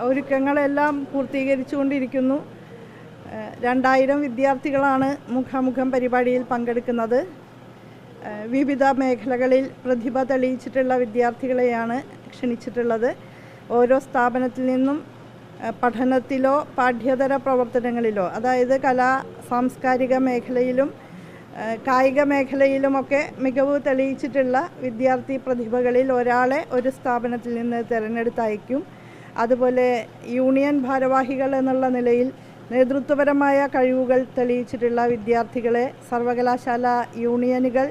ഒരുക്കങ്ങളെല്ലാം പൂർത്തീകരിച്ചുകൊണ്ടിരിക്കുന്നു. 2000 വിദ്യാർത്ഥികളാണ് മുഖാമുഖം പരിപാടിയിൽ പങ്കെടുക്കുന്നത്. വിവിധ മേഖലകളിൽ പ്രതിഭ തെളിയിച്ചിട്ടുള്ള വിദ്യാർത്ഥികളെയാണ് ക്ഷണിച്ചിട്ടുള്ളത്. ഓരോ സ്ഥാപനത്തിൽ നിന്നും പഠനത്തിലോ പാഠ്യേതര പ്രവർത്തനങ്ങളിലോ, അതായത് കലാ സാംസ്കാരിക മേഖലയിലും കായിക മേഖലയിലുമൊക്കെ മികവ് തെളിയിച്ചിട്ടുള്ള വിദ്യാർത്ഥി പ്രതിഭകളിൽ ഒരാളെ ഒരു സ്ഥാപനത്തിൽ നിന്ന് തിരഞ്ഞെടുത്തയക്കും. അതുപോലെ യൂണിയൻ ഭാരവാഹികൾ എന്നുള്ള നിലയിൽ നേതൃത്വപരമായ കഴിവുകൾ തെളിയിച്ചിട്ടുള്ള വിദ്യാർത്ഥികളെ സർവകലാശാല യൂണിയനുകൾ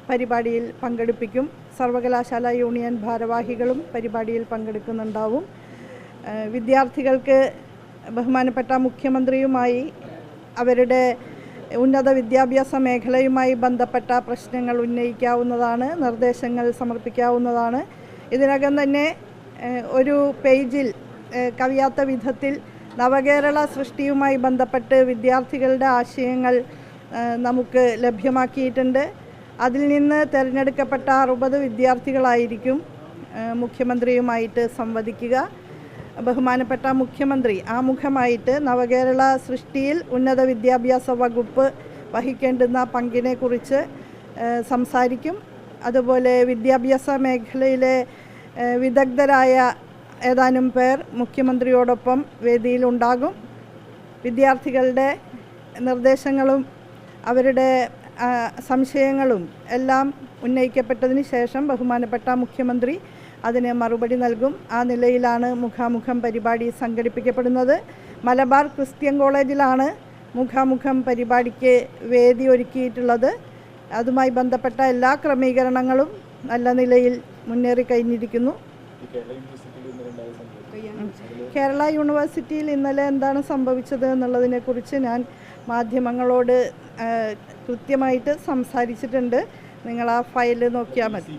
പരിപാടിയിൽ പങ്കെടുപ്പിക്കും. സർവകലാശാല യൂണിയൻ ഭാരവാഹികളും പരിപാടിയിൽ പങ്കെടുക്കുന്നുണ്ടാവും. വിദ്യാർത്ഥികൾക്ക് ബഹുമാനപ്പെട്ട മുഖ്യമന്ത്രിയുമായി അവരുടെ ഉന്നത വിദ്യാഭ്യാസ മേഖലയുമായി ബന്ധപ്പെട്ട പ്രശ്നങ്ങൾ ഉന്നയിക്കാവുന്നതാണ്, നിർദ്ദേശങ്ങൾ സമർപ്പിക്കാവുന്നതാണ്. ഇതിനകം തന്നെ ഒരു പേജിൽ കവിയാത്ത വിധത്തിൽ നവകേരള സൃഷ്ടിയുമായി ബന്ധപ്പെട്ട് വിദ്യാർത്ഥികളുടെ ആശയങ്ങൾ നമുക്ക് ലഭ്യമാക്കിയിട്ടുണ്ട്. അതിൽ നിന്ന് തിരഞ്ഞെടുക്കപ്പെട്ട 60 വിദ്യാർത്ഥികളായിരിക്കും മുഖ്യമന്ത്രിയുമായിട്ട് സംവദിക്കുക. ബഹുമാനപ്പെട്ട മുഖ്യമന്ത്രി ആമുഖമായിട്ട് നവകേരള സൃഷ്ടിയിൽ ഉന്നത വിദ്യാഭ്യാസ വകുപ്പ് വഹിക്കേണ്ടുന്ന പങ്കിനെക്കുറിച്ച് സംസാരിക്കും. അതുപോലെ വിദ്യാഭ്യാസ മേഖലയിലെ വിദഗ്ധരായ ഏതാനും പേർ മുഖ്യമന്ത്രിയോടൊപ്പം വേദിയിലുണ്ടാകും. വിദ്യാർത്ഥികളുടെ നിർദ്ദേശങ്ങളും അവരുടെ സംശയങ്ങളും എല്ലാം ഉന്നയിക്കപ്പെട്ടതിന് ശേഷം ബഹുമാനപ്പെട്ട മുഖ്യമന്ത്രി അതിന് മറുപടി നൽകും. ആ നിലയിലാണ് മുഖാമുഖം പരിപാടി സംഘടിപ്പിക്കപ്പെടുന്നത്. മലബാർ ക്രിസ്ത്യൻ കോളേജിലാണ് മുഖാമുഖം പരിപാടിക്ക് വേദി ഒരുക്കിയിട്ടുള്ളത്. അതുമായി ബന്ധപ്പെട്ട എല്ലാ ക്രമീകരണങ്ങളും നല്ല നിലയിൽ മുന്നേറി കഴിഞ്ഞിരിക്കുന്നു. കേരള യൂണിവേഴ്സിറ്റിയിൽ ഇന്നലെ എന്താണ് സംഭവിച്ചത് എന്നുള്ളതിനെക്കുറിച്ച് ഞാൻ മാധ്യമങ്ങളോട് കൃത്യമായിട്ട് സംസാരിച്ചിട്ടുണ്ട്. നിങ്ങൾ ആ ഫയൽ നോക്കിയാൽ മതി.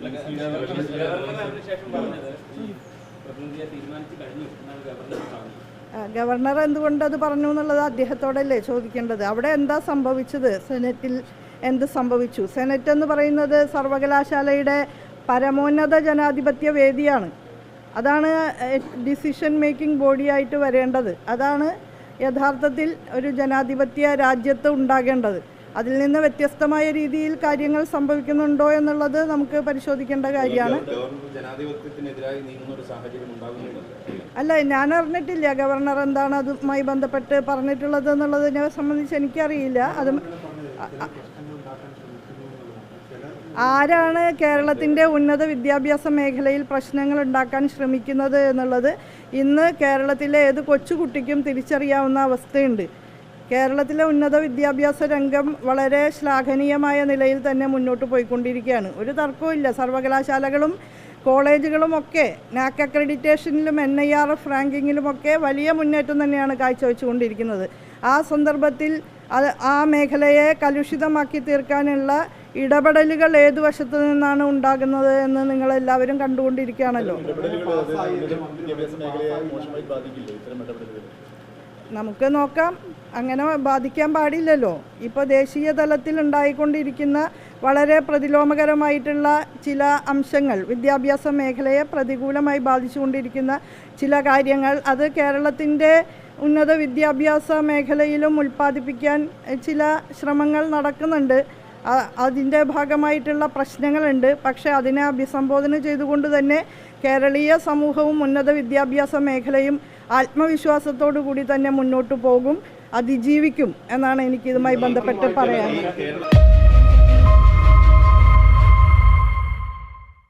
ഗവർണർ എന്തുകൊണ്ട് അത് പറഞ്ഞു എന്നുള്ളത് അദ്ദേഹത്തോടല്ലേ ചോദിക്കേണ്ടത്. അവിടെ എന്താ സംഭവിച്ചത്, സെനറ്റിൽ എന്ത് സംഭവിച്ചു? സെനറ്റ് എന്ന് പറയുന്നത് സർവകലാശാലയുടെ പരമോന്നത ജനാധിപത്യ വേദിയാണ്. അതാണ് ഡിസിഷൻ മേക്കിംഗ് ബോഡിയായിട്ട് വരേണ്ടത്. അതാണ് യഥാർത്ഥത്തിൽ ഒരു ജനാധിപത്യ രാജ്യത്ത് ഉണ്ടാകേണ്ടത്. അതിൽ നിന്ന് വ്യത്യസ്തമായ രീതിയിൽ കാര്യങ്ങൾ സംഭവിക്കുന്നുണ്ടോ എന്നുള്ളത് നമുക്ക് പരിശോധിക്കേണ്ട കാര്യമാണ്. അല്ല, ഞാൻ അറിഞ്ഞിട്ടില്ല ഗവർണർ എന്താണ് അതുമായി ബന്ധപ്പെട്ട് പറഞ്ഞിട്ടുള്ളത് എന്നുള്ളതിനെ സംബന്ധിച്ച് എനിക്കറിയില്ല. അത് ആരാണ് കേരളത്തിൻ്റെ ഉന്നത വിദ്യാഭ്യാസ മേഖലയിൽ പ്രശ്നങ്ങൾ ഉണ്ടാക്കാൻ ശ്രമിക്കുന്നത് എന്നുള്ളത് ഇന്ന് കേരളത്തിലെ ഏത് കൊച്ചുകുട്ടിക്കും തിരിച്ചറിയാവുന്ന അവസ്ഥയുണ്ട്. കേരളത്തിലെ ഉന്നത വിദ്യാഭ്യാസ രംഗം വളരെ ശ്ലാഘനീയമായ നിലയിൽ തന്നെ മുന്നോട്ട് പോയിക്കൊണ്ടിരിക്കുകയാണ്. ഒരു തർക്കവുമില്ല. സർവകലാശാലകളും കോളേജുകളുമൊക്കെ നാക് അക്രഡിറ്റേഷനിലും NIRF റാങ്കിങ്ങിലുമൊക്കെ വലിയ മുന്നേറ്റം തന്നെയാണ് കാഴ്ചവെച്ചുകൊണ്ടിരിക്കുന്നത്. ആ സന്ദർഭത്തിൽ ആ മേഖലയെ കലുഷിതമാക്കി തീർക്കാനുള്ള ഇടപെടലുകൾ ഏതു വശത്തു നിന്നാണ് ഉണ്ടാകുന്നത് എന്ന് നിങ്ങളെല്ലാവരും കണ്ടുകൊണ്ടിരിക്കുകയാണല്ലോ. നമുക്ക് നോക്കാം. അങ്ങനെ ബാധിക്കാൻ പാടില്ലല്ലോ. ഇപ്പോൾ ദേശീയ തലത്തിൽ ഉണ്ടായിക്കൊണ്ടിരിക്കുന്ന വളരെ പ്രതിലോമകരമായിട്ടുള്ള ചില അംശങ്ങൾ, വിദ്യാഭ്യാസ മേഖലയെ പ്രതികൂലമായി ബാധിച്ചുകൊണ്ടിരിക്കുന്ന ചില കാര്യങ്ങൾ, അത് കേരളത്തിൻ്റെ ഉന്നത വിദ്യാഭ്യാസ മേഖലയിലും ഉൽപ്പാദിപ്പിക്കാൻ ചില ശ്രമങ്ങൾ നടക്കുന്നുണ്ട്. അതിൻ്റെ ഭാഗമായിട്ടുള്ള പ്രശ്നങ്ങളുണ്ട്. പക്ഷേ അതിനെ അഭിസംബോധന ചെയ്തുകൊണ്ട് തന്നെ കേരളീയ സമൂഹവും ഉന്നത വിദ്യാഭ്യാസ മേഖലയും ആത്മവിശ്വാസത്തോടു കൂടി തന്നെ മുന്നോട്ട് പോകും, അതിജീവിക്കും എന്നാണ് എനിക്കിതുമായി ബന്ധപ്പെട്ട് പറയാനുള്ളത്.